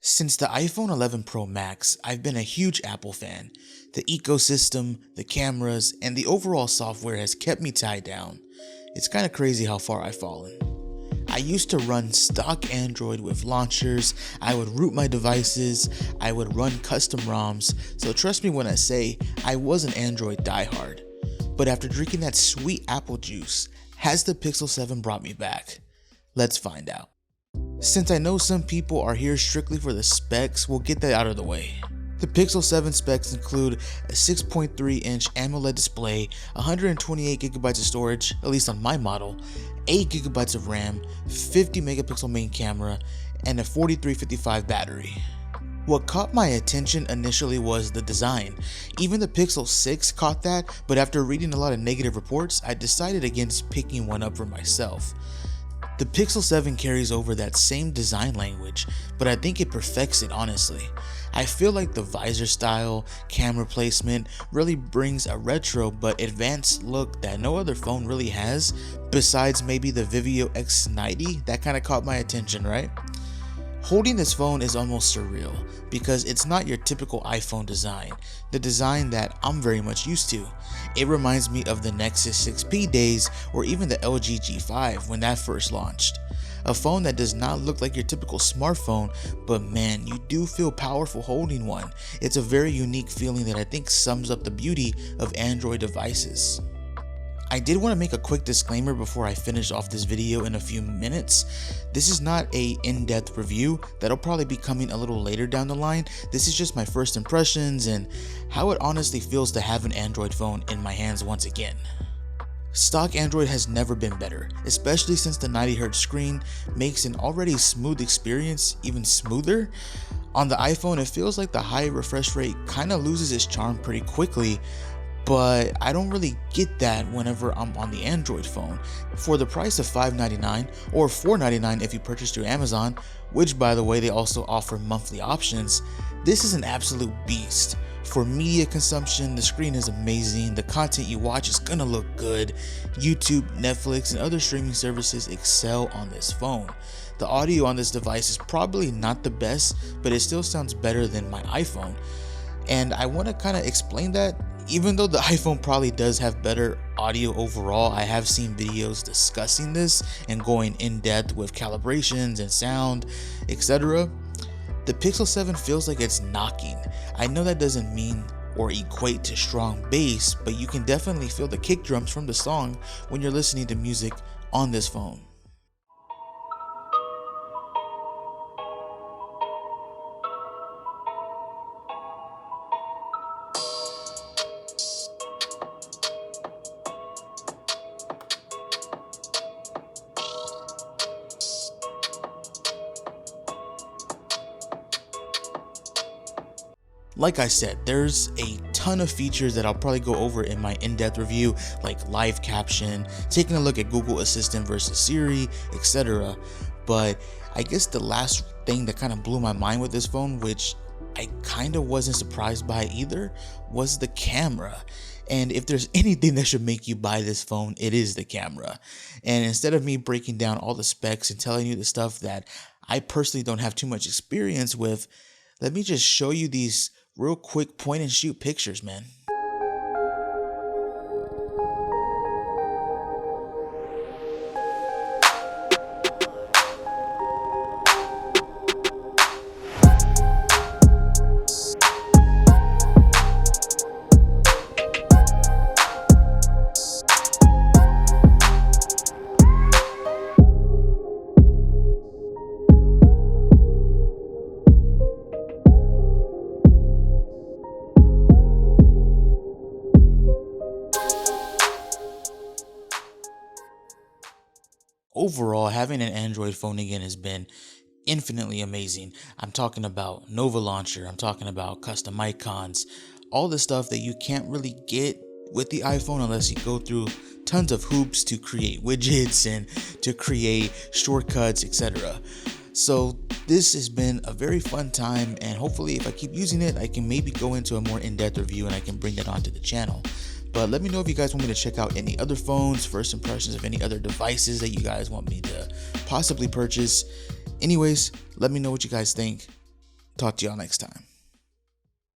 Since the iPhone 11 Pro Max, I've been a huge Apple fan. The ecosystem, the cameras, and the overall software has kept me tied down. It's kinda crazy how far I've fallen. I used to run stock Android with launchers, I would root my devices, I would run custom ROMs, so trust me when I say I was an Android diehard. But after drinking that sweet apple juice, has the Pixel 7 brought me back? Let's find out. Since I know some people are here strictly for the specs, we'll get that out of the way. The Pixel 7 specs include a 6.3-inch AMOLED display, 128GB of storage, at least on my model, 8GB of RAM, 50MP main camera, and a 4355 battery. What caught my attention initially was the design. Even the Pixel 6 caught that, but after reading a lot of negative reports, I decided against picking one up for myself. The Pixel 7 carries over that same design language, but I think it perfects it honestly. I feel like the visor style, camera placement really brings a retro but advanced look that no other phone really has, besides maybe the Vivio X90 that kind of caught my attention, right? Holding this phone is almost surreal because it's not your typical iPhone design, the design that I'm very much used to. It reminds me of the Nexus 6P days or even the LG G5 when that first launched. A phone that does not look like your typical smartphone, but man, you do feel powerful holding one. It's a very unique feeling that I think sums up the beauty of Android devices. I did want to make a quick disclaimer before I finish off this video in a few minutes. This is not a in-depth review, that'll probably be coming a little later down the line. This is just my first impressions and how it honestly feels to have an Android phone in my hands once again. Stock Android has never been better, especially since the 90Hz screen makes an already smooth experience even smoother. On the iPhone, it feels like the high refresh rate kind of loses its charm pretty quickly, but I don't really get that whenever I'm on the Android phone. For the price of $599 or $499 if you purchase through Amazon, which by the way they also offer monthly options, this is an absolute beast. For media consumption, the screen is amazing, the content you watch is gonna look good. YouTube, Netflix, and other streaming services excel on this phone. The audio on this device is probably not the best, but it still sounds better than my iPhone. And I want to kind of explain that. Even though the iPhone probably does have better audio overall, I have seen videos discussing this and going in depth with calibrations and sound, etc. The Pixel 7 feels like it's knocking. I know that doesn't mean or equate to strong bass, but you can definitely feel the kick drums from the song when you're listening to music on this phone. Like I said, there's a ton of features that I'll probably go over in my in-depth review, like live caption, taking a look at Google Assistant versus Siri, etc. But I guess the last thing that kind of blew my mind with this phone, which I kind of wasn't surprised by either, was the camera. And if there's anything that should make you buy this phone, it is the camera. And instead of me breaking down all the specs and telling you the stuff that I personally don't have too much experience with, let me just show you these real quick point and shoot pictures, man. Overall, having an Android phone again has been infinitely amazing. I'm talking about Nova Launcher, I'm talking about custom icons, all the stuff that you can't really get with the iPhone unless you go through tons of hoops to create widgets and to create shortcuts, etc. So this has been a very fun time, and hopefully if I keep using it, I can maybe go into a more in-depth review and I can bring that onto the channel. But let me know if you guys want me to check out any other phones, first impressions of any other devices that you guys want me to possibly purchase. Anyways, let me know what you guys think. Talk to y'all next time.